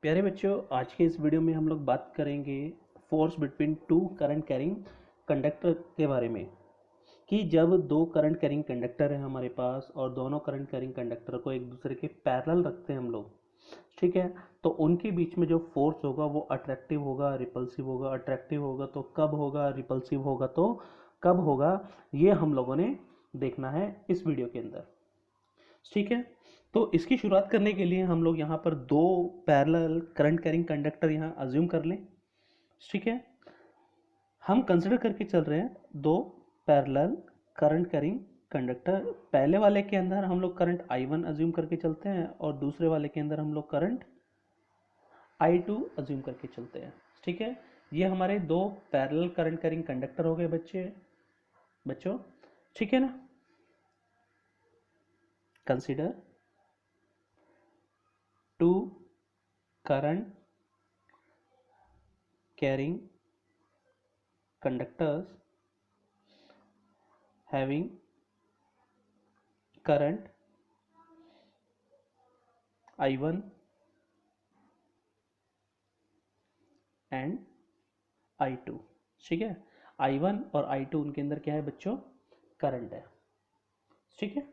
प्यारे बच्चों, आज के इस वीडियो में हम लोग बात करेंगे force between two current carrying conductor के बारे में। कि जब दो करंट कैरिंग कंडक्टर हैं हमारे पास और दोनों करंट कैरिंग कंडक्टर को एक दूसरे के पैरेलल रखते हैं हम लोग, ठीक है, तो उनके बीच में जो फोर्स होगा वो अट्रैक्टिव होगा, रिपल्सिव होगा। अट्रैक्टिव होगा तो कब होगा, रिपल्सिव होगा तो कब होगा, ये हम लोगों ने देखना है इस वीडियो के अंदर। ठीक है, तो इसकी शुरुआत करने के लिए हम लोग यहाँ पर दो पैरेलल करंट कैरिंग कंडक्टर यहाँ अज्यूम कर लें। ठीक है, हम कंसिडर करके चल रहे हैं दो पैरेलल करंट कैरिंग कंडक्टर। पहले वाले के अंदर हम लोग करंट I1 अज्यूम करके चलते हैं और दूसरे वाले के अंदर हम लोग करंट I2 अज्यूम करके चलते हैं। ठीक है, ये हमारे दो पैरेलल करंट कैरिंग कंडक्टर हो गए बच्चों। ठीक है ना, consider to current carrying conductors having current I1 and I2। ठीक है, I1 और I2 उनके अंदर क्या है बच्चों, करंट है। ठीक है,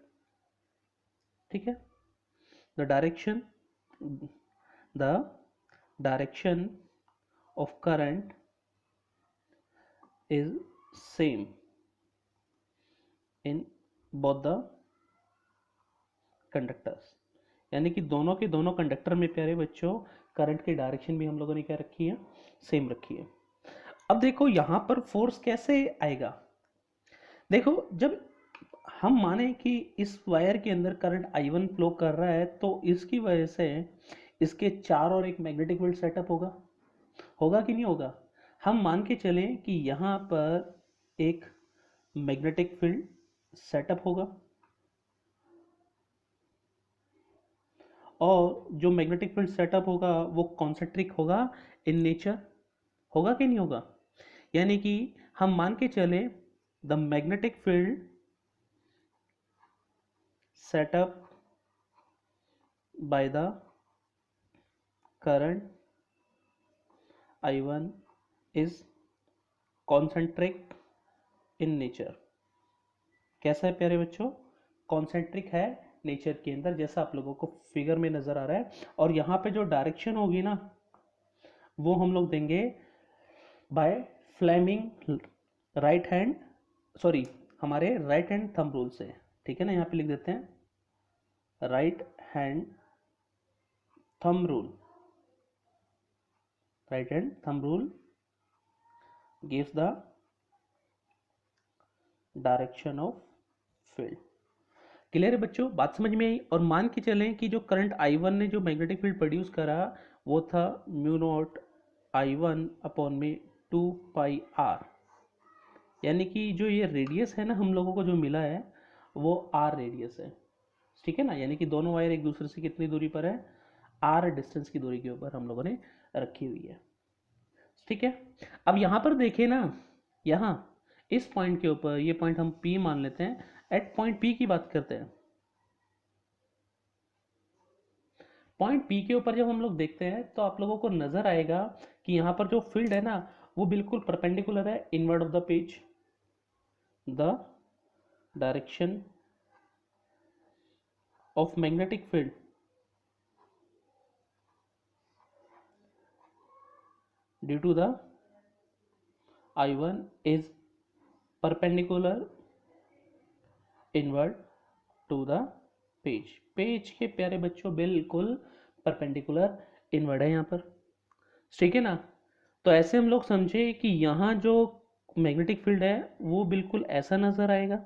ठीक है, the direction the direction of current is same in both the conductors. यानी कि दोनों के दोनों कंडक्टर में प्यारे बच्चों करंट की डायरेक्शन भी हम लोगों ने क्या रखी है, सेम रखी है। अब देखो यहां पर फोर्स कैसे आएगा। देखो, जब हम माने कि इस वायर के अंदर करंट I1 फ्लो कर रहा है तो इसकी वजह से इसके चार और एक मैग्नेटिक फील्ड सेटअप होगा। होगा कि नहीं होगा। हम मान के चलें कि यहां पर एक मैग्नेटिक फील्ड सेटअप होगा और जो मैग्नेटिक फील्ड सेटअप होगा वो कॉन्सेंट्रिक होगा इन नेचर। होगा कि नहीं होगा। यानी कि हम मान के चले the magnetic field setup by the current I1 is concentric in nature. कैसा है प्यारे बच्चों, कॉन्सेंट्रिक है नेचर के अंदर, जैसा आप लोगों को फिगर में नजर आ रहा है। और यहाँ पे जो डायरेक्शन होगी ना वो हम लोग देंगे by Fleming right hand, sorry, हमारे राइट हैंड थंब रूल से। ठीक है ना, यहाँ पे लिख देते हैं right hand thumb rule. Right hand thumb rule gives the direction of field। Clear है बच्चों, बात समझ में आई। और मान के चलें कि जो करंट I1 ने जो मैग्नेटिक फील्ड प्रोड्यूस करा वो था म्यू नॉट I1 अपॉन में 2πr। यानी कि जो ये रेडियस है ना हम लोगों को जो मिला है वो r रेडियस है। ठीक है ना, यानी कि दोनों वायर एक दूसरे से कितनी दूरी पर है, r डिस्टेंस की दूरी के ऊपर हम लोगों ने रखी हुई है। ठीक है, अब यहां पर देखें ना, यहां इस पॉइंट के ऊपर, ये पॉइंट हम P मान लेते हैं। एट पॉइंट P की बात करते हैं। पॉइंट P के ऊपर जब हम लोग देखते हैं तो आप लोगों को नजर आएगा कि यहाँ पर जो फील्ड है ना वो बिल्कुल परपेंडिकुलर है inward of the page. The direction of magnetic field due to the I1 is perpendicular inward to the page. Page के प्यारे बच्चों बिल्कुल परपेंडिकुलर इनवर्ड है यहाँ पर। ठीक है ना, तो ऐसे हम लोग समझे कि यहाँ जो मैग्नेटिक फील्ड है वो बिल्कुल ऐसा नजर आएगा।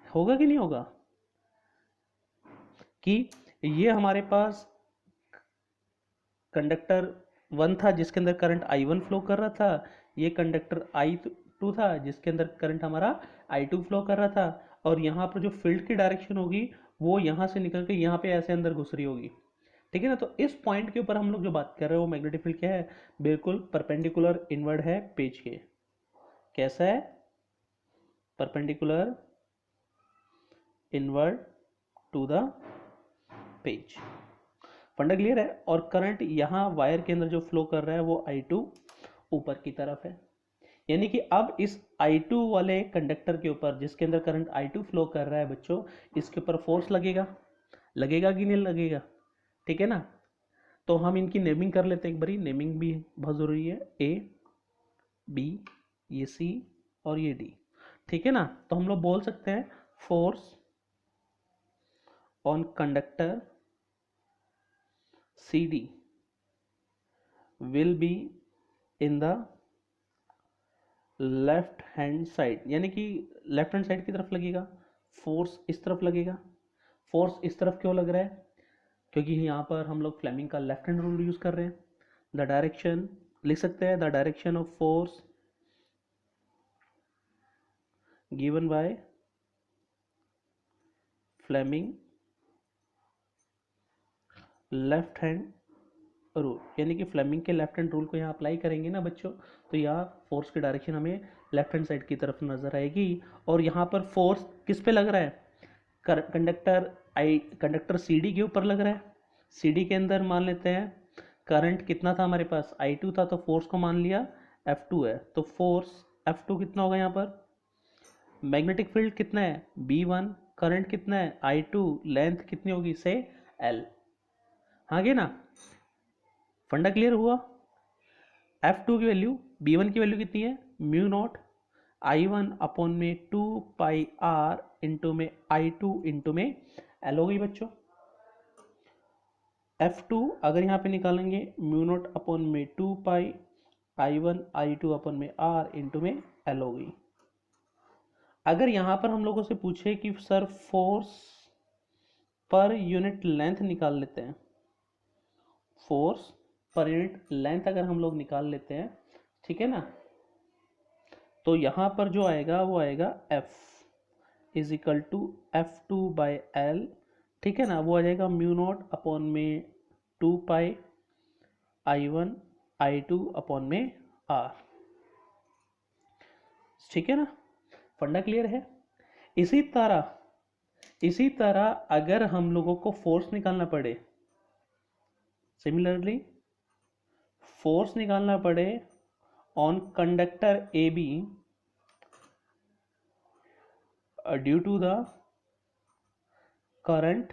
होगा कि नहीं होगा कि ये हमारे पास कंडक्टर 1 था जिसके अंदर करंट I1 फ्लो कर रहा था, ये कंडक्टर I2 था जिसके अंदर करंट हमारा I2 फ्लो कर रहा था। और यहाँ पर जो फील्ड की डायरेक्शन होगी वो यहाँ से निकल के यहाँ पे ऐसे अंदर घुस रही होगी। ठीक है ना, तो इस पॉइंट के ऊपर हम लोग जो बात कर रहे हैं वो मैग्नेटिक फील्ड क्या है, बिल्कुल परपेंडिकुलर इनवर्ड है पेज के। कैसा है, perpendicular inward to the page. Funda clear है। और करंट यहाँ वायर के अंदर जो फ्लो कर रहा है वो I2 ऊपर की तरफ है, यानी कि अब इस I2 वाले कंडक्टर के ऊपर जिसके अंदर करंट I2 फ्लो कर रहा है बच्चों, इसके ऊपर फोर्स लगेगा, लगेगा कि नहीं लगेगा, ठीक है ना। तो हम इनकी नेमिंग कर लेते हैं एक बारी, नेमिंग भी बहुत ज़रूरी है, A B ये C और ये D, ठीक है ना। तो हम लोग बोल सकते हैं force on conductor CD will be in the left hand side, यानी कि लेफ्ट हैंड साइड की तरफ लगेगा, फोर्स इस तरफ लगेगा। फोर्स इस तरफ क्यों लग रहा है, क्योंकि यहाँ पर हम लोग फ्लेमिंग का लेफ्ट हैंड रूल यूज कर रहे हैं। द डायरेक्शन लिख सकते हैं, the direction of force given by Fleming left hand rule, यानी कि फ्लेमिंग के लेफ्ट हैंड रूल को यहाँ अप्लाई करेंगे ना बच्चों, तो यहाँ फोर्स की डायरेक्शन हमें लेफ्ट हैंड साइड की तरफ नजर आएगी। और यहाँ पर फोर्स किस पे लग रहा है, कंडक्टर CD के ऊपर लग रहा है। CD के अंदर मान लेते हैं करंट कितना था हमारे पास, I2 था, तो फोर्स को मान लिया F2 है, तो फोर्स F2 कितना होगा यहाँ पर, मैग्नेटिक फील्ड कितना है B1, करंट कितना है I2, लेंथ कितनी होगी से L, आगे ना। फंडा क्लियर हुआ। F2 की वैल्यू, B1 की वैल्यू कितनी है म्यू नॉट I1 अपॉन में 2 पाई R इंटू में I2 इंटू में L हो गई बच्चों। F2 अगर यहाँ पे निकालेंगे म्यू नॉट अपॉन में 2 पाई I1 I2 अपॉन में R इंटू में L हो गई। अगर यहाँ पर हम लोगों से पूछे कि सर फोर्स पर यूनिट लेंथ निकाल लेते हैं, फोर्स पर यूनिट लेंथ अगर हम लोग निकाल लेते हैं, ठीक है ना, तो यहाँ पर जो आएगा वो आएगा F is equal to F2 by L, ठीक है ना, वो आ जाएगा म्यू नॉट अपॉन में 2 पाई I1 I2 अपॉन में R, ठीक है ना। फंडा क्लियर है। इसी तरह अगर हम लोगों को फोर्स निकालना पड़े, सिमिलरली फोर्स निकालना पड़े on conductor AB due to the current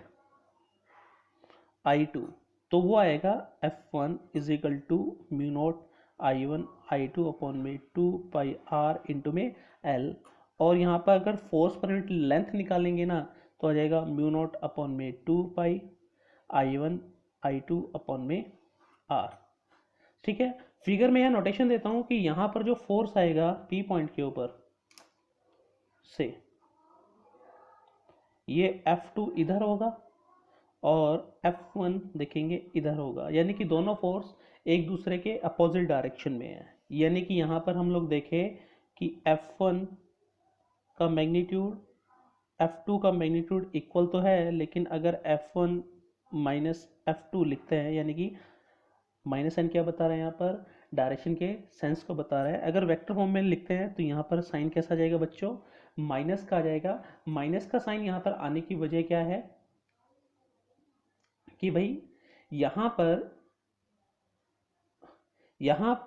I2, तो वो आएगा F1 is equal to mu naught I1 I2 upon में 2 पाई R इंटू में L। और यहाँ पर अगर फोर्स पर यूनिट लेंथ निकालेंगे ना, तो आ जाएगा म्यू नॉट अपॉन में 2 पाई I1 I2 अपॉन में R, ठीक है। फिगर में यह नोटेशन देता हूं कि यहां पर जो फोर्स आएगा P पॉइंट के ऊपर से, ये F2 इधर होगा और F1 देखेंगे इधर होगा, यानी कि दोनों फोर्स एक दूसरे के अपोजिट डायरेक्शन में है। यानी कि यहाँ पर हम लोग देखें कि F1 का मैग्नीट्यूड F2 का मैग्नीट्यूड इक्वल तो है, लेकिन अगर F1 माइनस F2 लिखते हैं, यानी कि माइनस साइन क्या बता रहा है यहाँ पर, डायरेक्शन के सेंस को बता रहा है। अगर वेक्टर फॉर्म में लिखते हैं तो यहाँ पर साइन कैसा जाएगा बच्चों, माइनस का आ जाएगा। माइनस का साइन यहाँ पर आने की वजह क्या है कि भाई यहाँ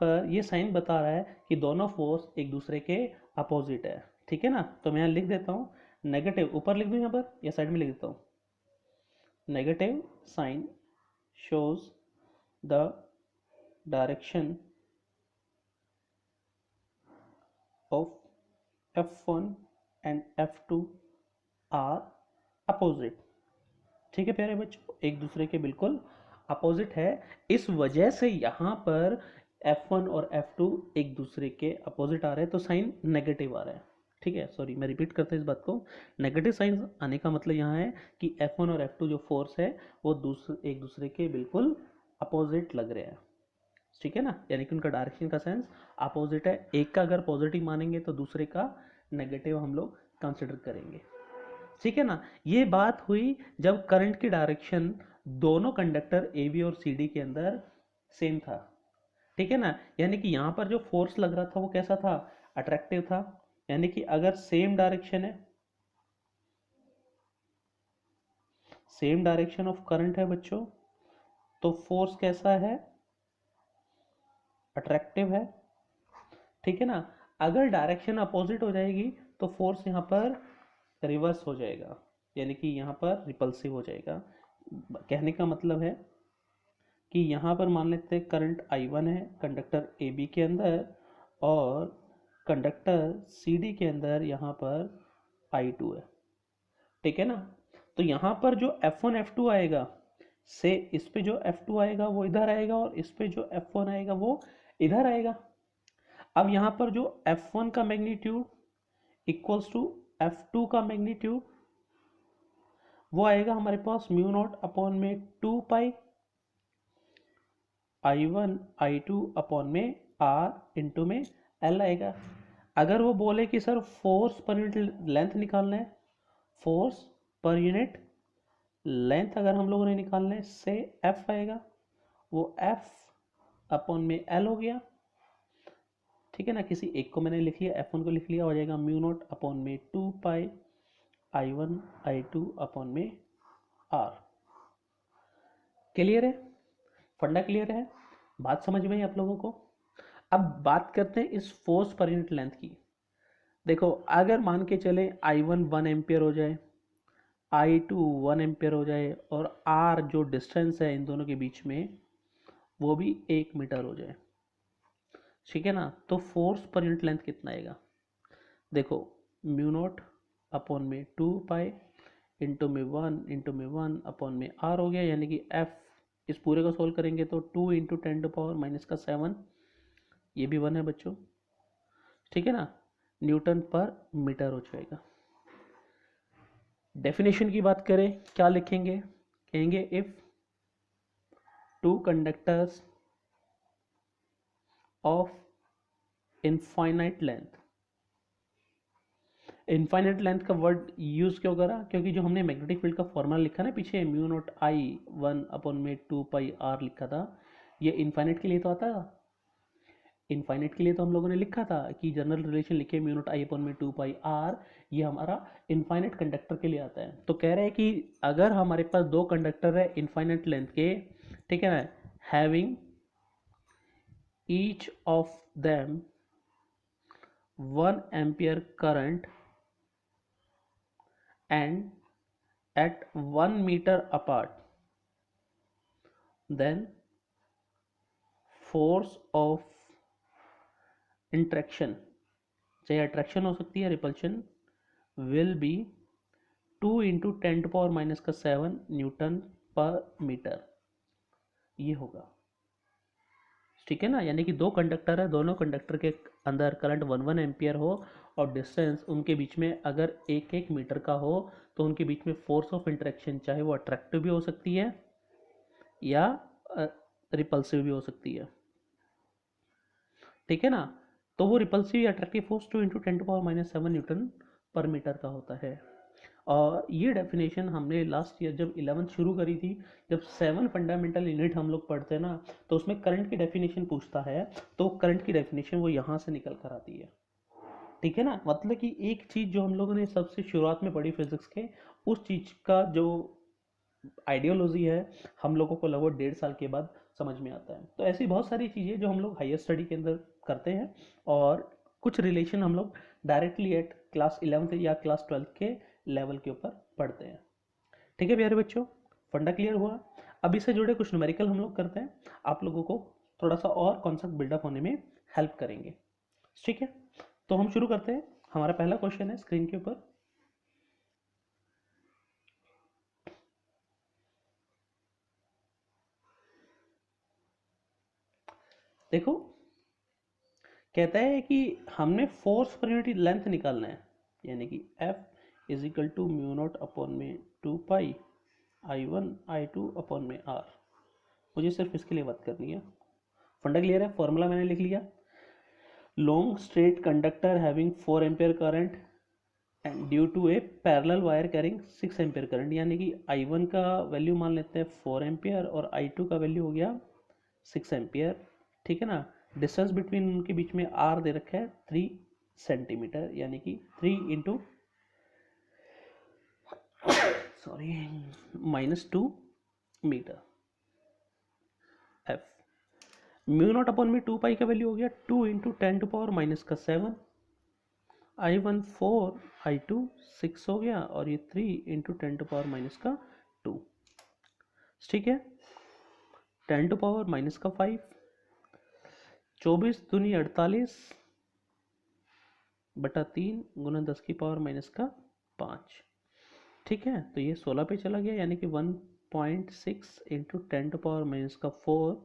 पर ये साइन बता रहा है कि दोनों फोर्स एक दूसरे के अपोजिट है, ठीक है ना। तो मैं यहाँ लिख देता हूँ नेगेटिव, ऊपर लिख दूँ यहाँ पर या साइड में लिख देता हूँ, negative sign shows the direction of F1 and F2 are opposite, ठीक है प्यारे बच्चों, एक दूसरे के बिल्कुल अपोजिट है। इस वजह से यहाँ पर F1 और F2 एक दूसरे के अपोजिट आ रहे हैं, तो साइन नेगेटिव आ रहा है, ठीक है। सॉरी मैं रिपीट करता हूँ इस बात को, नेगेटिव साइन आने का मतलब यहाँ है कि F1 और F2 जो फोर्स है वो एक दूसरे के बिल्कुल अपोजिट लग रहे हैं, ठीक है ना, यानी कि उनका डायरेक्शन का सेंस अपोजिट है। एक का अगर पॉजिटिव मानेंगे तो दूसरे का नेगेटिव हम लोग कंसिडर करेंगे, ठीक है ना। ये बात हुई जब करंट की डायरेक्शन दोनों कंडक्टर AB और CD के अंदर सेम था, ठीक है ना, यानी कि यहाँ पर जो फोर्स लग रहा था वो कैसा था, अट्रैक्टिव था। यानी कि अगर सेम डायरेक्शन ऑफ करंट है बच्चों, तो फोर्स कैसा है, अट्रैक्टिव है, ठीक है ना। अगर डायरेक्शन अपोजिट हो जाएगी तो फोर्स यहाँ पर रिवर्स हो जाएगा, यानी कि यहाँ पर रिपल्सिव हो जाएगा। कहने का मतलब है कि यहाँ पर मान लेते हैं करंट I1 है कंडक्टर AB के अंदर, और कंडक्टर CD के अंदर यहाँ पर I2 है, ठीक है ना। तो यहाँ पर जो F1 F2 आएगा, से इस पे जो F2 आएगा वो इधर आएगा, और इस पे जो F1 आएगा वो इधर आएगा। अब यहाँ पर जो F1 का मैग्नीट्यूड इक्वल्स टू F2 का मैग्नीट्यूड, वो आएगा हमारे पास म्यू नॉट अपॉन में 2 पाई I1 I2 अपॉन में R इंटू में L आएगा। अगर वो बोले कि सर फोर्स पर यूनिट लेंथ निकालना है, फोर्स पर यूनिट लेंथ अगर हम लोगों ने निकालना है, से F आएगा, वो F अपॉन में L हो गया, ठीक है ना। किसी एक को मैंने लिख लिया, F1 को लिख लिया, हो जाएगा म्यू नॉट अपॉन में 2 पाई I1 I2 अपॉन में R। क्लियर है, फंडा क्लियर है, बात समझ में आई आप लोगों को। अब बात करते हैं इस फोर्स पर यूनिट लेंथ की। देखो अगर मान के चले I1 1 एम्पियर हो जाए, I2 1 एम्पियर हो जाए, और R जो डिस्टेंस है इन दोनों के बीच में वो भी 1 मीटर हो जाए, ठीक है ना, तो फोर्स पर यूनिट लेंथ कितना आएगा। देखो म्यू नॉट अपॉन में 2 पाई इंटू में 1 अपॉन में R हो गया, यानी कि F, इस पूरे को सोल्व करेंगे तो 2 इंटू 10⁻⁻⁷, ये भी 1 है बच्चों, ठीक है ना, न्यूटन पर मीटर हो जाएगा। डेफिनेशन की बात करें क्या लिखेंगे, कहेंगे if two conductors of infinite length. Infinite length का वर्ड यूज क्यों करा, क्योंकि जो हमने मैग्नेटिक फील्ड का फॉर्मूला लिखा ना पीछे, म्यू नॉट I1 अपॉन में 2 पाई R लिखा था, ये इनफाइनाइट के लिए तो आता था। इनफाइनाइट के लिए तो हम लोगों ने लिखा था कि जनरल रिलेशन लिखे म्यू नॉट I अपॉन में 2 पाई R, ये हमारा इनफाइनाइट कंडक्टर के लिए आता है। तो कह रहे हैं कि अगर हमारे पास दो कंडक्टर है इनफाइनाइट लेंथ के, ठीक है ना, having each of them 1 ampere current and at 1 meter apart, then force of interaction, चाहे अट्रैक्शन हो सकती है repulsion, will be 2 into 10⁻⁷ Newton per metre, ये होगा, ठीक है ना। यानी कि दो कंडक्टर है, दोनों कंडक्टर के अंदर करंट 1 एम्पियर हो, और डिस्टेंस उनके बीच में अगर 1 मीटर का हो, तो उनके बीच में फोर्स ऑफ इंटरेक्शन चाहे वो अट्रैक्टिव भी हो सकती है या रिपल्सिव भी हो सकती है, ठीक है ना। तो वो रिपल्सिव या attractive force 2 into 10⁻⁷ Newton per metre का होता है। और ये डेफिनेशन हमने लास्ट ईयर जब 11th शुरू करी थी, जब 7 फंडामेंटल यूनिट हम लोग पढ़ते हैं ना, तो उसमें करंट की डेफिनेशन पूछता है, तो करंट की डेफिनेशन वो यहाँ से निकल कर आती है, ठीक है ना। मतलब कि एक चीज़ जो हम लोगों ने सबसे शुरुआत में पढ़ी फिजिक्स के, उस चीज़ का जो आइडियोलॉजी है हम लोगों को लगभग 1.5 साल के बाद समझ में आता है। तो ऐसी बहुत सारी चीज़ें जो हम लोग हायर स्टडी के अंदर करते हैं, और कुछ रिलेशन हम लोग डायरेक्टली एट क्लास 11th या क्लास 12th के लेवल के ऊपर पढ़ते हैं, ठीक है प्यारे बच्चों, फंडा क्लियर हुआ। अब इससे जुड़े कुछ न्यूमेरिकल हम लोग करते हैं, आप लोगों को थोड़ा सा और कॉन्सेप्ट बिल्डअप होने में हेल्प करेंगे, ठीक है। तो हम शुरू करते हैं। हमारा पहला क्वेश्चन है स्क्रीन के ऊपर, देखो कहता है कि हमने फोर्स पर यूनिट लेंथ निकालना है, यानी कि F is equal to mu not upon में 2 पाई I1 I2 अपॉन में R। मुझे सिर्फ इसके लिए बात करनी है, फंडा क्लियर है, फॉर्मूला मैंने लिख लिया। Long straight conductor having 4 ampere current and due to a parallel wire carrying 6 ampere current, यानी कि I1 का वैल्यू मान लेते हैं 4 एम्पियर और I2 का वैल्यू हो गया 6 एम्पियर, ठीक है ना। डिस्टेंस बिटवीन उनके बीच में R दे रखा है 3 सेंटीमीटर, यानी कि 3 into -2 metre, F. Mu not upon में 2 पाई का वैल्यू हो गया 2 इंटू 10⁻⁻⁷, I1 4, I2 6 हो गया, और ये 3 इंटू 10⁻⁻²। ठीक है, 10⁻⁻5, 24 दूनी 48 बटा 3 गुना 10⁻⁻5। ठीक है, तो ये 16 पे चला गया, यानी कि 1.6 इंटू 10⁻⁻4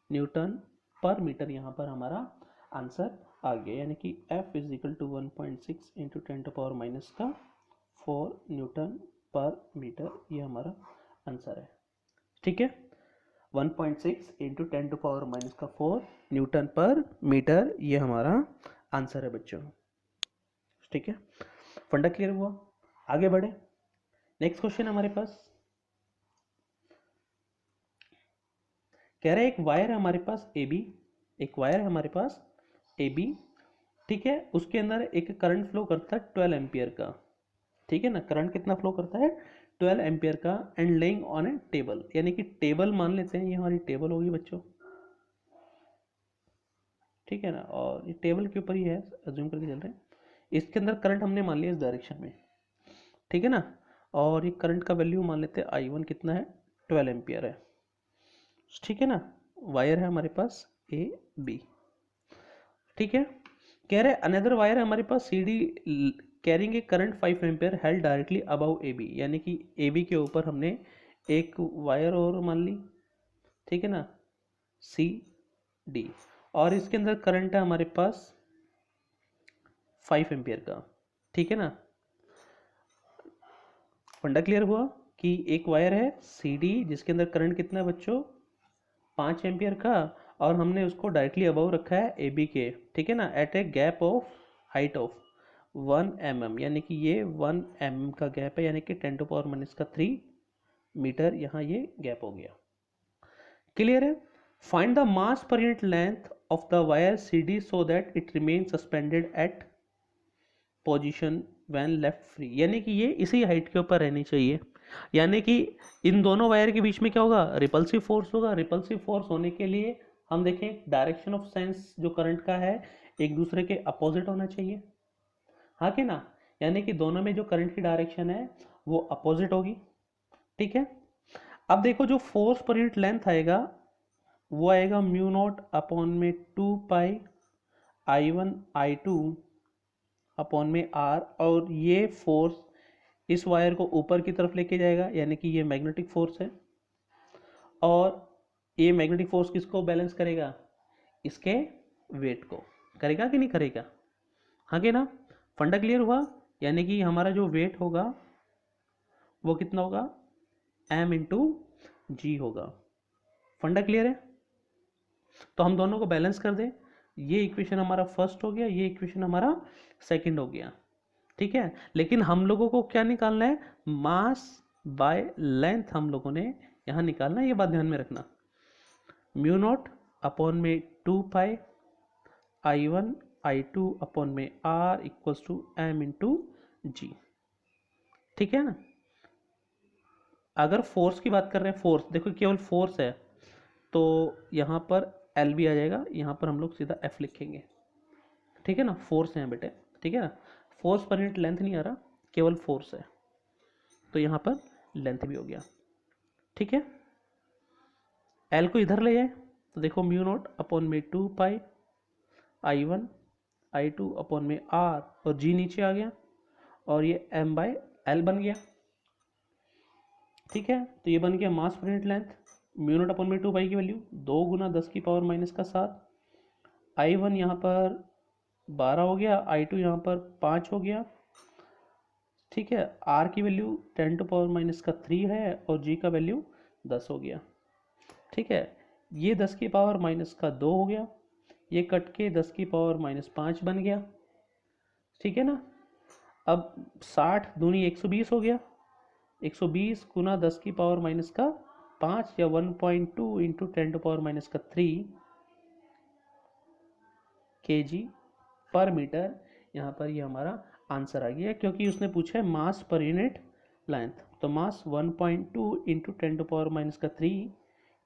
न्यूटन पर मीटर यहाँ पर हमारा आंसर आ गया, यानी कि F is equal to 1.6 into 10⁻⁻4 newton per metre, ये हमारा आंसर है। ठीक है, 1.6 इंटू 10⁻⁻4 न्यूटन पर मीटर, ये हमारा आंसर है बच्चों। ठीक है, फंडा क्लियर हुआ, आगे बढ़े। नेक्स्ट क्वेश्चन हमारे पास कह रहे एक वायर है हमारे पास AB, एक वायर है हमारे पास AB, ठीक है, उसके अंदर एक करंट फ्लो करता है 12 एम्पियर का। ठीक है ना, करंट कितना फ्लो करता है 12 एम्पियर का, and laying on A table, यानी कि टेबल मान लेते हैं, ये हमारी टेबल होगी बच्चों। ठीक है ना, और ये टेबल के ऊपर ही है, अज्यूम करके चल रहे हैं। इसके अंदर करंट हमने मान लिया इस डायरेक्शन में, ठीक है ना, और ये करंट का वैल्यू मान लेते हैं I1 कितना है 12 एम्पियर है। ठीक है ना, वायर है हमारे पास AB। ठीक है, कह रहे अनदर वायर है हमारे पास CD carrying a current 5 ampere held directly above AB, यानी कि AB के ऊपर हमने एक वायर और मान ली, ठीक है ना, CD, और इसके अंदर करंट है हमारे पास 5 एम्पियर का। ठीक है ना, फंडा क्लियर हुआ कि एक वायर है CD जिसके अंदर करंट कितना है बच्चों 5 एम्पियर का, और हमने उसको डायरेक्टली अबव रखा है AB के, ठीक है ना, at a gap of height of 1 mm, यानी कि ये 1 mm का गैप है, यानी कि 10⁻³ मीटर यहाँ ये गैप हो गया। क्लियर है, find the mass per unit length of the wire CD so that it remain suspended at position when left free, यानी कि ये इसी हाइट के ऊपर रहनी चाहिए, यानी कि इन दोनों वायर के बीच में क्या होगा रिपल्सिव फोर्स होगा। रिपल्सिव फोर्स होने के लिए हम देखें डायरेक्शन ऑफ सेंस जो करंट का है एक दूसरे के अपोजिट होना चाहिए, हाँ कि ना, यानी कि दोनों में जो करंट की डायरेक्शन है वो अपोजिट होगी। ठीक है, अब देखो जो फोर्स पर यूनिट लेंथ आएगा वो आएगा म्यू नॉट अपॉन में 2 पाई I1 I2 अपॉन में R, और ये फोर्स इस वायर को ऊपर की तरफ लेके जाएगा, यानी कि ये मैग्नेटिक फोर्स है, और ये मैग्नेटिक फोर्स किसको बैलेंस करेगा इसके वेट को, करेगा कि नहीं करेगा, हाँ कि ना, फंडा क्लियर हुआ, यानी कि हमारा जो वेट होगा वो कितना होगा m इंटू जी होगा। फंडा क्लियर है, तो हम दोनों को बैलेंस कर दें, ये इक्वेशन हमारा फर्स्ट हो गया, ये इक्वेशन हमारा सेकंड हो गया। ठीक है, लेकिन हम लोगों को क्या निकालना है मास बाय लेंथ, हम लोगों ने यहाँ निकालना है, ये बात ध्यान में रखना। म्यू नॉट अपॉन में 2 पाई I1 I2 अपॉन में R equals to m into g. ठीक है ना, अगर फोर्स की बात कर रहे हैं, फोर्स देखो केवल फोर्स है तो यहाँ पर L भी आ जाएगा, यहाँ पर हम लोग सीधा F लिखेंगे। ठीक है ना, फोर्स है बेटे, ठीक है ना, फोर्स पर यूनिट लेंथ नहीं आ रहा, केवल फोर्स है, तो यहाँ पर लेंथ भी हो गया। ठीक है, L को इधर ले जाए तो देखो म्यू नॉट अपॉन में 2 पाई I1 I2 अपॉन में R, और G नीचे आ गया, और ये m बाय L बन गया। ठीक है, तो ये बन गया mass per unit length, mu not upon में 2 पाई की वैल्यू 2 गुना 10⁻⁻⁷, I1 यहाँ पर 12 हो गया, I2 यहाँ पर 5 हो गया। ठीक है, R की वैल्यू 10⁻⁻³ है, और G का वैल्यू 10 हो गया। ठीक है, ये 10⁻⁻2 हो गया, ये कट के 10⁻⁻5 बन गया। ठीक है ना, अब 60 दूनी 120 हो गया, 120 गुना 10⁻⁻5 या 1.2 इंटू 10⁻⁻³ kg पर मीटर, यहाँ पर ये हमारा आंसर आ गया, क्योंकि उसने पूछा है मास पर यूनिट लेंथ, तो मास 1.2 इंटू 10⁻⁻³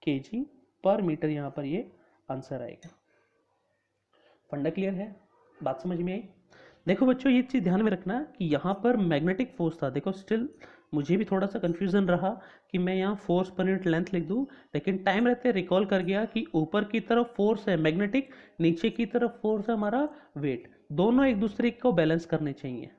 kg पर मीटर यहाँ पर ये आंसर आएगा। फंडा क्लियर है, बात समझ में आई। देखो बच्चों ये चीज़ ध्यान में रखना कि यहाँ पर मैग्नेटिक फोर्स था, देखो स्टिल मुझे भी थोड़ा सा कन्फ्यूज़न रहा कि मैं यहाँ फोर्स पर यूनिट लेंथ लिख दूँ, लेकिन टाइम रहते रिकॉल कर गया कि ऊपर की तरफ फोर्स है मैग्नेटिक, नीचे की तरफ फोर्स है हमारा वेट, दोनों एक दूसरे को बैलेंस करने चाहिए,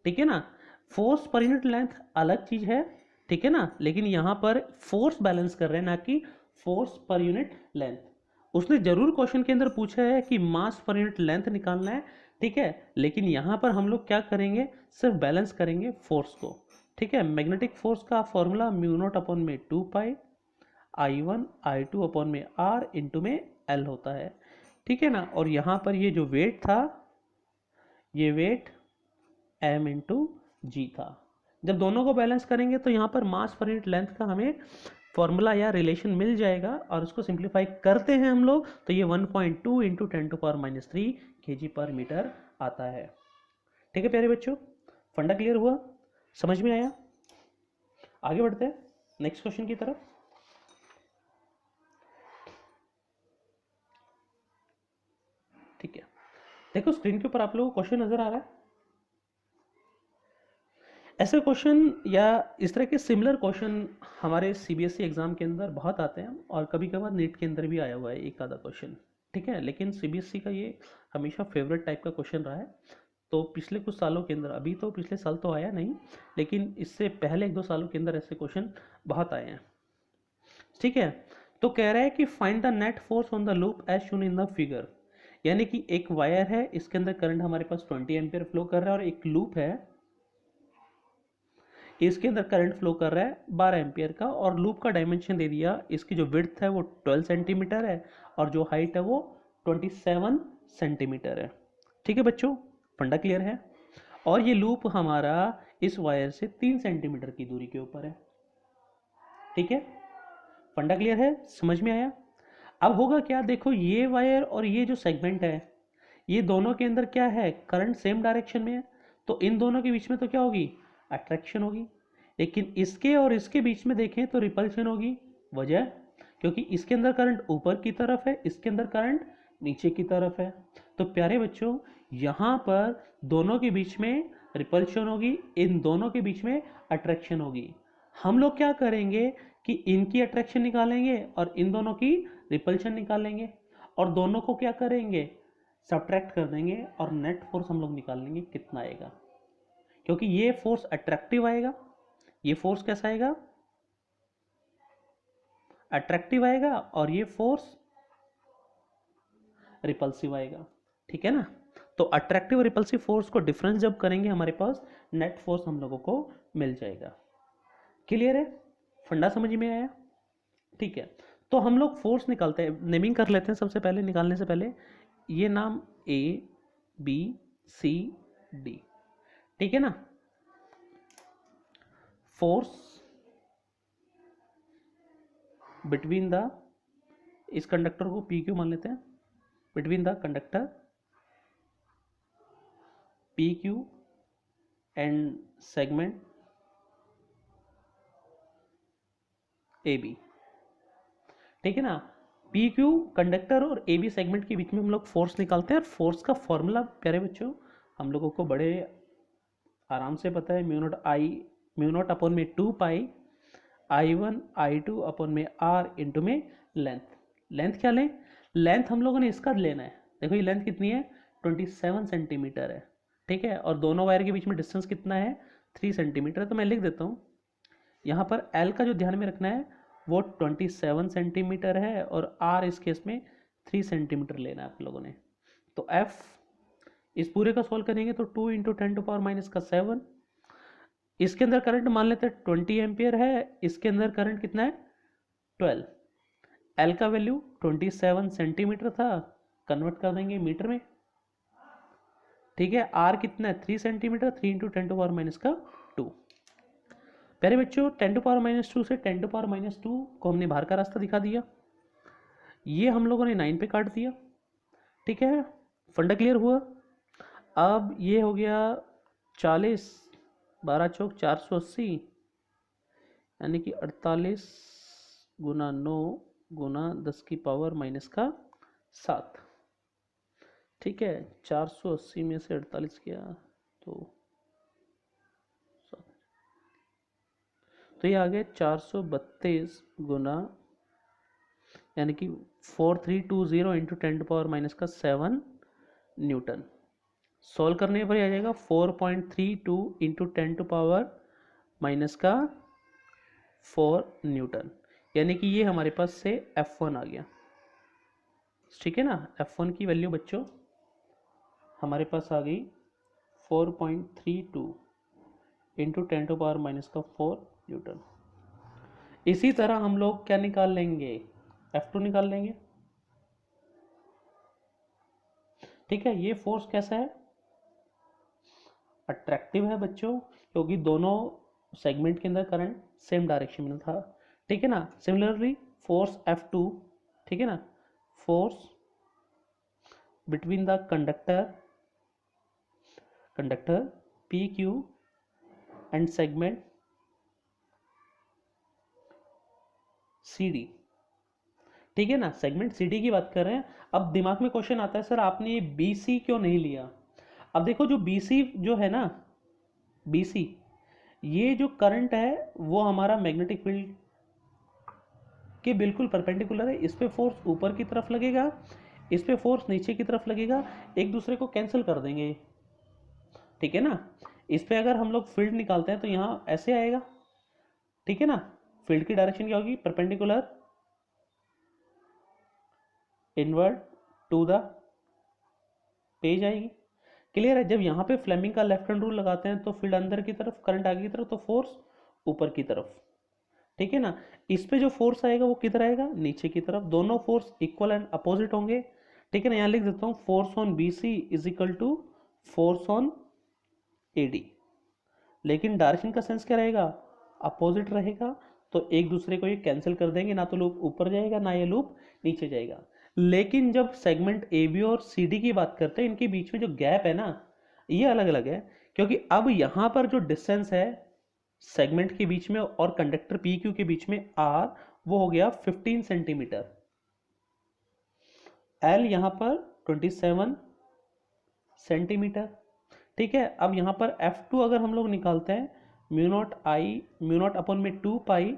ठीक है ना। फोर्स पर यूनिट लेंथ अलग चीज़ है, ठीक है ना, लेकिन यहाँ पर फोर्स बैलेंस कर रहे हैं, ना कि फोर्स पर यूनिट लेंथ। उसने जरूर क्वेश्चन के अंदर पूछा है कि मास पर यूनिट लेंथ निकालना है, ठीक है, लेकिन यहाँ पर हम लोग क्या करेंगे, सिर्फ बैलेंस करेंगे फोर्स को, ठीक है। मैग्नेटिक फोर्स का फॉर्मूला म्यू नॉट अपॉन में 2 पाई I1 I2 अपॉन में R इंटू में L होता है, ठीक है ना। और यहाँ पर ये जो वेट था, ये वेट M इंटू जी था। जब दोनों को बैलेंस करेंगे तो यहाँ पर मास पर यूनिट लेंथ का हमें फॉर्मूला या रिलेशन मिल जाएगा, और उसको सिंप्लीफाई करते हैं हम लोग तो ये 1.2 इंटू 10⁻³ kg पर मीटर आता है, ठीक है प्यारे बच्चों। फंडा क्लियर हुआ, समझ में आया। आगे बढ़ते हैं नेक्स्ट क्वेश्चन की तरफ। ठीक है, देखो स्क्रीन के ऊपर आप लोगों को क्वेश्चन नजर आ रहा है। ऐसे क्वेश्चन या इस तरह के सिमिलर क्वेश्चन हमारे सीबीएसई एग्जाम के अंदर बहुत आते हैं, और कभी कभार नीट के अंदर भी आया हुआ है एक आधा क्वेश्चन, ठीक है। लेकिन सीबीएसई का ये हमेशा फेवरेट टाइप का क्वेश्चन रहा है। तो पिछले कुछ सालों के अंदर, अभी तो पिछले साल तो आया नहीं, लेकिन इससे पहले 1-2 सालों के अंदर ऐसे क्वेश्चन बहुत आए हैं, ठीक है। तो कह रहा है कि find the net force on the loop as shown in the figure, यानी कि एक वायर है, इसके अंदर करंट हमारे पास 20 एम्पियर फ्लो कर रहा है, और एक लूप है, इसके अंदर करंट फ्लो कर रहा है 12 एम्पियर का, और लूप का डायमेंशन दे दिया, इसकी जो विड्थ है वो 12 सेंटीमीटर है, और जो हाइट है वो 27 सेंटीमीटर है, ठीक है बच्चों। फंडा क्लियर है। और ये लूप हमारा इस वायर से 3 सेंटीमीटर की दूरी के ऊपर है, ठीक है। फंडा क्लियर है, समझ में आया। अब होगा क्या, देखो ये वायर और ये जो सेगमेंट है, ये दोनों के अंदर क्या है, करंट सेम डायरेक्शन में है, तो इन दोनों के बीच में तो क्या होगी, अट्रैक्शन होगी। लेकिन इसके और इसके बीच में देखें तो रिपल्शन होगी। वजह, क्योंकि इसके अंदर करंट ऊपर की तरफ है, इसके अंदर करंट नीचे की तरफ है। तो प्यारे बच्चों यहाँ पर दोनों के बीच में रिपल्शन होगी, इन दोनों के बीच में अट्रैक्शन होगी। हम लोग क्या करेंगे कि इनकी अट्रैक्शन निकालेंगे और इन दोनों की रिपल्शन निकालेंगे, और दोनों को क्या करेंगे, सब्ट्रैक्ट कर देंगे, और नेट फोर्स हम लोग निकाल लेंगे कितना आएगा। क्योंकि ये फोर्स अट्रैक्टिव आएगा, ये फोर्स कैसा आएगा, अट्रैक्टिव आएगा, और ये फोर्स रिपल्सिव आएगा, ठीक है ना। तो अट्रैक्टिव रिपल्सिव फोर्स को डिफरेंस जब करेंगे हमारे पास नेट फोर्स हम लोगों को मिल जाएगा। क्लियर है, फंडा समझ में आया, ठीक है। तो हम लोग फोर्स निकालते हैं, नेमिंग कर लेते हैं सबसे पहले, निकालने से पहले ये नाम ABCD, ठीक है ना। फोर्स बिटवीन द, इस कंडक्टर को PQ मान लेते हैं, between the conductor PQ and segment AB, ठीक है ना। PQ कंडक्टर और AB सेगमेंट के बीच में हम लोग फोर्स निकालते हैं, और फोर्स का फॉर्मूला प्यारे बच्चों हम लोगों को बड़े आराम से पता है, म्यू नॉट अपॉन में 2 पाई I1 I2 अपॉन में R इंटू में लेंथ। लेंथ क्या लें, लेंथ हम लोगों ने इसका लेना है, देखो ये लेंथ कितनी है, 27 सेंटीमीटर है, ठीक है। और दोनों वायर के बीच में डिस्टेंस कितना है, 3 सेंटीमीटर। तो मैं लिख देता हूँ, यहाँ पर L का जो ध्यान में रखना है वो 27 सेंटीमीटर है, और R इस केस में 3 सेंटीमीटर लेना है आप लोगों ने। तो F इस पूरे का सॉल्व करेंगे तो 2 इंटू 10⁻⁷, इसके अंदर करंट मान लेते हैं 20 एम्पियर है, इसके अंदर करंट कितना है 12, L का वैल्यू 27 सेंटीमीटर था, कन्वर्ट कर देंगे मीटर में, ठीक है। R कितना है 3 सेंटीमीटर, 3 इंटू 10⁻²। प्यारे बच्चों 10⁻² से 10⁻² को हमने बाहर का रास्ता दिखा दिया, ये हम लोगों ने 9 पे काट दिया, ठीक है। फंडा क्लियर हुआ। अब ये हो गया 40, 12 चौक 480, यानी कि 48 गुना 9 गुना 10 की पावर माइनस का 7। ठीक है, 480 में से 48 किया तो 7, तो ये आ गया 432 गुना, यानी कि 4320 इंटू 10⁻⁻7 न्यूटन। सॉल्व करने पर आ जाएगा 4.32 इंटू 10⁻⁻4 न्यूटन, यानी कि ये हमारे पास से F1 आ गया। ठीक है ना, F1 की वैल्यू बच्चों हमारे पास आ गई 4.32 इंटू 10⁻⁻4 न्यूटन। इसी तरह हम लोग क्या निकाल लेंगे, F2 निकाल लेंगे। ठीक है, ये फोर्स कैसा है, अट्रैक्टिव है बच्चों, क्योंकि दोनों सेगमेंट के अंदर करंट सेम डायरेक्शन में था। ठीक है ना, सिमिलरली फोर्स F2, ठीक है ना, force between the conductor PQ and segment CD। ठीक है ना, सेगमेंट CD की बात कर रहे हैं। अब दिमाग में क्वेश्चन आता है, सर आपने ये BC क्यों नहीं लिया। अब देखो, जो BC जो है ना, BC ये जो करंट है वो हमारा मैग्नेटिक फील्ड के बिल्कुल परपेंडिकुलर है। इस पे फोर्स ऊपर की तरफ लगेगा, इस पे फोर्स नीचे की तरफ लगेगा, एक दूसरे को कैंसिल कर देंगे। ठीक है ना, इस पे अगर हम लोग फील्ड निकालते हैं तो यहाँ ऐसे आएगा। ठीक है ना, फील्ड की डायरेक्शन क्या होगी, perpendicular inward to the page आएगी। क्लियर है, जब यहाँ पे फ्लेमिंग का लेफ्ट हैंड रूल लगाते हैं तो फील्ड अंदर की तरफ, करंट आगे की तरफ, तो फोर्स ऊपर की तरफ। ठीक है ना, इस पे जो फोर्स आएगा वो किधर आएगा, नीचे की तरफ। दोनों फोर्स इक्वल एंड अपोजिट होंगे। ठीक है ना, यहाँ लिख देता हूँ force on BC is equal to force on AD, लेकिन डायरेक्शन का सेंस क्या रहेगा, अपोजिट रहेगा। तो एक दूसरे को ये कैंसिल कर देंगे, ना तो लूप ऊपर जाएगा ना ये लूप नीचे जाएगा। लेकिन जब सेगमेंट AB और CD की बात करते हैं, इनके बीच में जो गैप है ना, ये अलग अलग है, क्योंकि अब यहां पर जो डिस्टेंस है सेगमेंट के बीच में और कंडक्टर PQ के बीच में R, वो हो गया 15 सेंटीमीटर। L यहां पर 27 सेंटीमीटर। ठीक है, अब यहां पर F2 अगर हम लोग निकालते हैं, म्यू नॉट अपन में 2 पाई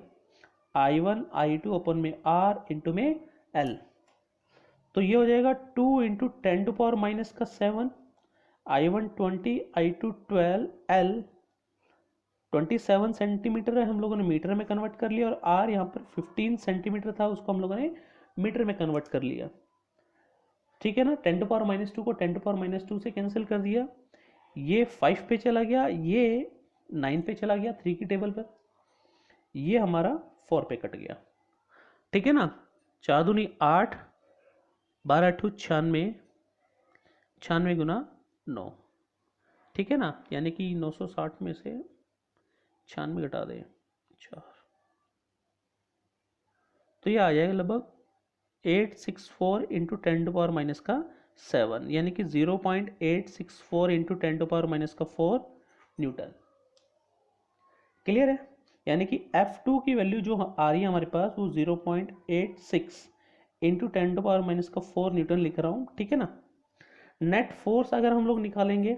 I1 I2 अपन में R इंटू में L, तो ये हो जाएगा 2 into 10⁻⁻7, I1 20 I2 12 L 27 centimetre है, हम लोगों ने मीटर में कन्वर्ट कर लिया, और R यहाँ पर 15 सेंटीमीटर था, उसको हम लोगों ने मीटर में कन्वर्ट कर लिया। ठीक है ना, 10⁻⁻2 को 10⁻⁻2 से कैंसिल कर दिया, ये 5 पे चला गया, ये 9 पे चला गया 3 की टेबल पर, ये हमारा 4 पे कट गया। ठीक है ना, 4 दूनी 8, 12 अठू 96, 96 गुना 9। ठीक है ना, यानी कि 960 में से 96 घटा दें 4, तो ये आ जाएगा लगभग 864 इंटू 10⁻⁻7, यानी कि 0.864 इंटू 10⁻⁻4 न्यूटन। क्लियर है, यानी कि F2 की वैल्यू जो आ रही है हमारे पास, वो 0.86 इंटू 10⁻⁻4 न्यूटन लिख रहा हूँ। ठीक है ना, नेट फोर्स अगर हम लोग निकालेंगे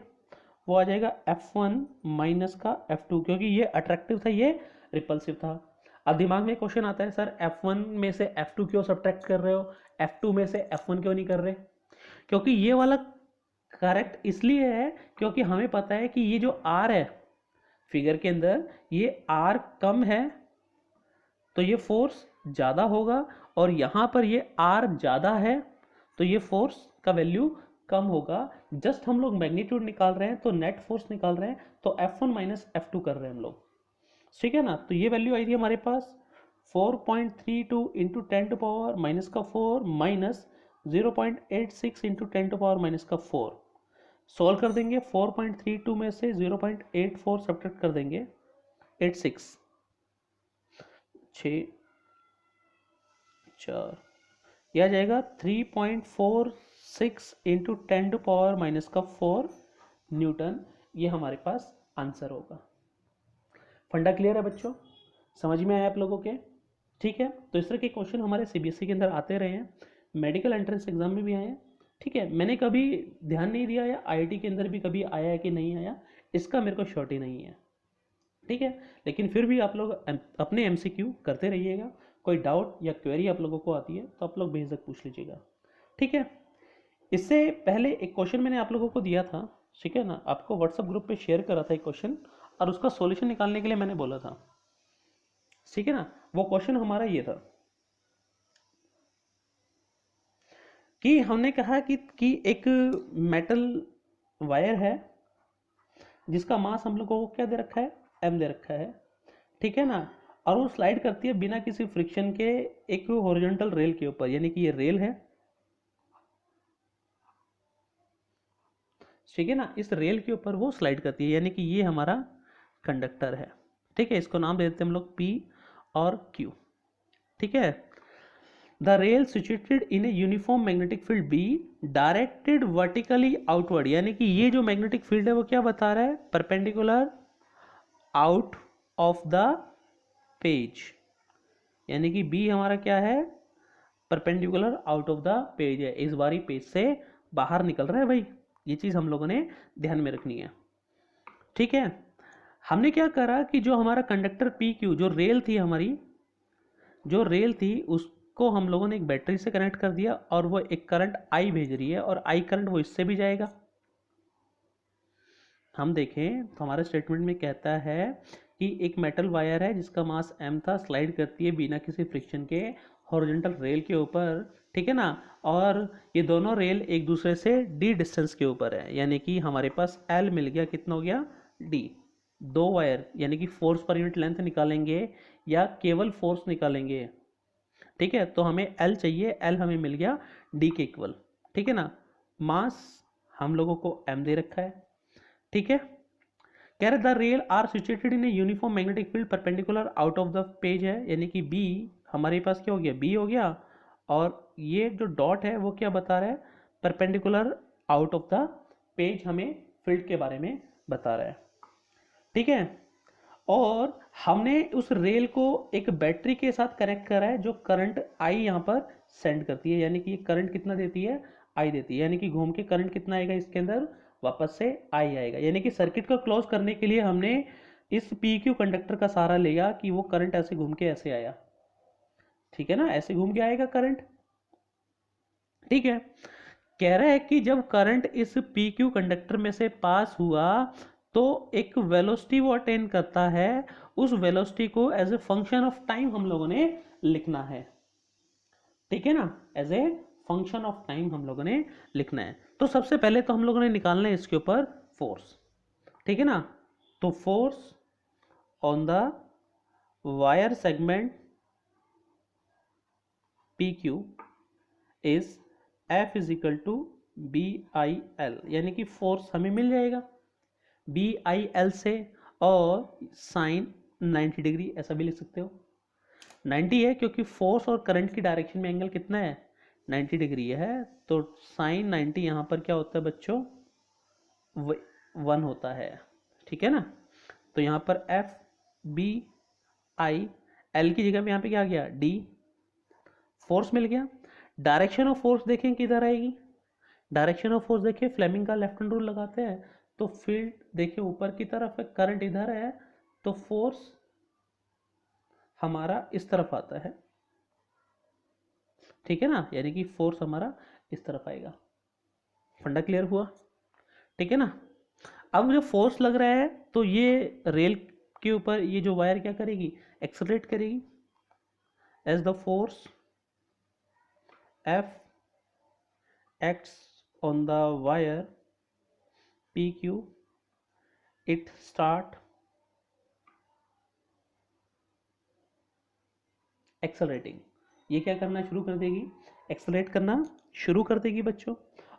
वो आ जाएगा F1 माइनस का F2, क्योंकि ये अट्रैक्टिव था, ये रिपल्सिव था। अब दिमाग में क्वेश्चन आता है, सर F1 में से F2 क्यों सब्ट्रैक्ट कर रहे हो, F2 में से F1 क्यों नहीं कर रहे। क्योंकि ये वाला करेक्ट इसलिए है क्योंकि हमें पता है कि ये जो R है फिगर के अंदर, ये R कम है तो ये फोर्स ज़्यादा होगा, और यहाँ पर ये R ज़्यादा है तो ये फोर्स का वैल्यू कम होगा। जस्ट हम लोग मैग्नीट्यूड निकाल रहे हैं, तो नेट फोर्स निकाल रहे हैं, तो F1 माइनस F2 कर रहे हैं हम लोग। ठीक है ना, तो ये वैल्यू आई थी हमारे पास 4.32 इंटू 10⁻⁻4 माइनस 0.86 इंटू 10⁻⁻4। सॉल्व कर देंगे, 4.32 में से 0.84 सब्ट्रैक्ट कर देंगे, 86 6 4, यह आ जाएगा 3.46 इंटू 10⁻⁻4 न्यूटन। ये हमारे पास आंसर होगा। फंडा क्लियर है बच्चों, समझ में आया आप लोगों के। ठीक है, तो इस तरह के क्वेश्चन हमारे सीबीएसई के अंदर आते रहे हैं, मेडिकल एंट्रेंस एग्जाम में भी आए हैं। ठीक है, मैंने कभी ध्यान नहीं दिया या आईआईटी के अंदर भी कभी आया है कि नहीं आया, इसका मेरे को श्योरिटी नहीं है। ठीक है, लेकिन फिर भी आप लोग अपने एमसीक्यू करते रहिएगा। कोई डाउट या क्वेरी आप लोगों को आती है तो आप लोग बेझिझक पूछ लीजिएगा। ठीक है, इससे पहले एक क्वेश्चन मैंने आप लोगों को दिया था, ठीक है ना, आपको व्हाट्सएप ग्रुप पे शेयर करा था एक क्वेश्चन, और उसका सॉल्यूशन निकालने के लिए मैंने बोला था। ठीक है ना, वो क्वेश्चन हमारा ये था कि हमने कहा कि एक मेटल वायर है जिसका मास हम लोगों को क्या दे रखा है, एम दे रखा है। ठीक है ना, और वो स्लाइड करती है बिना किसी फ्रिक्शन के एक हॉरिजॉन्टल रेल के ऊपर, यानी कि ये रेल है। ठीक है ना, इस रेल के ऊपर वो स्लाइड करती है, यानी कि ये हमारा कंडक्टर है। ठीक है, इसको नाम दे देते हैं हम लोग पी और क्यू। ठीक है, the rail situated in a uniform magnetic field be directed vertically outward, यानी कि ये जो मैग्नेटिक फील्ड है वो क्या बता रहा है, perpendicular out of the page, यानी कि बी हमारा क्या है, perpendicular out of the page है, इस बारी पेज से बाहर निकल रहा है भाई। ये चीज हम लोगों ने ध्यान में रखनी है। ठीक है, हमने क्या करा कि जो हमारा कंडक्टर पी क्यू, जो रेल थी हमारी, जो रेल थी उसको हम लोगों ने एक बैटरी से कनेक्ट कर दिया, और वो एक करंट आई भेज रही है, और आई करंट वो इससे भी जाएगा। हम देखें तो हमारे स्टेटमेंट में कहता है कि एक मेटल वायर है जिसका मास m था, स्लाइड करती है बिना किसी फ्रिक्शन के हॉरिजॉन्टल रेल के ऊपर। ठीक है ना, और ये दोनों रेल एक दूसरे से d डिस्टेंस के ऊपर है, यानी कि हमारे पास l मिल गया, कितना हो गया, d। दो वायर यानी कि फोर्स पर यूनिट लेंथ निकालेंगे या केवल फोर्स निकालेंगे। ठीक है, तो हमें L चाहिए, L हमें मिल गया D के इक्वल। ठीक है ना, मास हम लोगों को M दे रखा है। ठीक है, कह रहे the rail are situated in a uniform magnetic field perpendicular out of the page है, यानी कि B हमारे पास क्या हो गया, B हो गया, और ये जो डॉट है वो क्या बता रहा है, perpendicular out of the page, हमें फील्ड के बारे में बता रहा है। ठीक है, और हमने उस रेल को एक बैटरी के साथ कनेक्ट करा है जो करंट आई यहाँ पर सेंड करती है, यानी कि करंट कितना देती है, आई देती है, यानी कि घूम के करंट कितना आएगा इसके अंदर, वापस से आई आएगा, यानी कि सर्किट को क्लोज करने के लिए हमने इस पी क्यू कंडक्टर का सहारा लिया कि वो करंट ऐसे घूम के ऐसे आया। ठीक है ना, ऐसे घूम के आएगा करंट। ठीक है, कह रहा है कि जब करंट इस पी क्यू कंडक्टर में से पास हुआ तो एक वेलोसिटी वो अटेन करता है, उस वेलोसिटी को as a function of time हम लोगों ने लिखना है। ठीक है ना, as a function of time हम लोगों ने लिखना है। तो सबसे पहले तो हम लोगों ने निकालना है इसके ऊपर फोर्स। ठीक है ना, तो force on the wire segment P Q is F is equal to B I L, यानी कि फोर्स हमें मिल जाएगा बी आई एल से, और साइन 90 डिग्री ऐसा भी लिख सकते हो। 90 है क्योंकि फोर्स और करंट की डायरेक्शन में एंगल कितना है, 90 डिग्री है, तो साइन 90 यहाँ पर क्या होता है बच्चों, 1 होता है। ठीक है ना, तो यहाँ पर एफ बी आई एल की जगह में यहाँ पे क्या आ गया, डी, फोर्स मिल गया। डायरेक्शन ऑफ फोर्स देखें किधर आएगी, डायरेक्शन ऑफ फोर्स देखिए, फ्लेमिंग का लेफ्ट हैंड रूल लगाते हैं, तो फील्ड देखिए ऊपर की तरफ है, करंट इधर है, तो फोर्स हमारा इस तरफ आता है। ठीक है ना, यानी कि फोर्स हमारा इस तरफ आएगा। फंडा क्लियर हुआ। ठीक है ना, अब जब फोर्स लग रहा है तो ये रेल के ऊपर ये जो वायर क्या करेगी, एक्सेलरेट करेगी, as the force F acts on the wire P Q, it start accelerating. ये क्या करना शुरू कर देगी, एक्सेलरेट करना शुरू कर देगी बच्चों।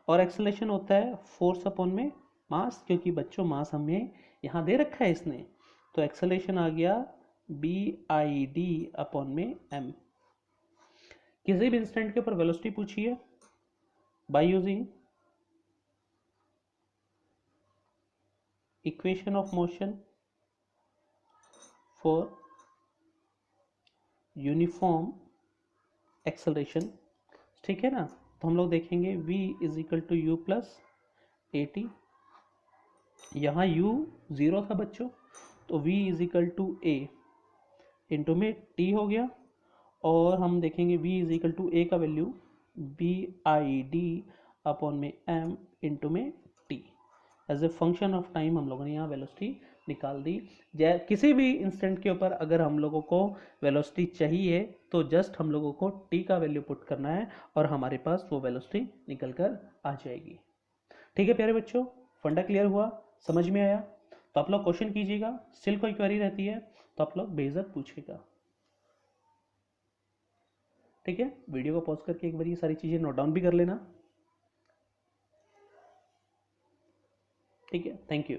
और एक्सेलरेशन होता है फोर्स अपॉन में मास, क्योंकि बच्चों मास हमें यहाँ दे रखा है इसने, तो एक्सेलरेशन आ गया बी आई डी अपॉन में एम। किसी भी इंस्टेंट के ऊपर वेलोसिटी पूछी है by using equation of motion for uniform acceleration, ठीक है ना। तो हम लोग देखेंगे v is equal to u plus a t, यहाँ u 0 था बच्चों, तो v is equal to a into में t हो गया, और हम देखेंगे v is equal to a का value B I D upon में m इंटू में t। As a function of time हम लोगों ने यहाँ वेलोसिटी निकाल दी। किसी भी इंस्टेंट के ऊपर अगर हम लोगों को वेलोसिटी चाहिए तो जस्ट हम लोगों को t का वैल्यू पुट करना है और हमारे पास वो वेलोसिटी निकल कर आ जाएगी। ठीक है प्यारे बच्चों, फंडा क्लियर हुआ, समझ में आया? तो आप लोग क्वेश्चन कीजिएगा, स्टिल कोई क्वेरी रहती है तो आप लोग बेझिझक पूछिएगा। ठीक है, वीडियो को पॉज करके एक बार ये सारी चीज़ें नोट डाउन भी कर लेना। ठीक है, थैंक यू।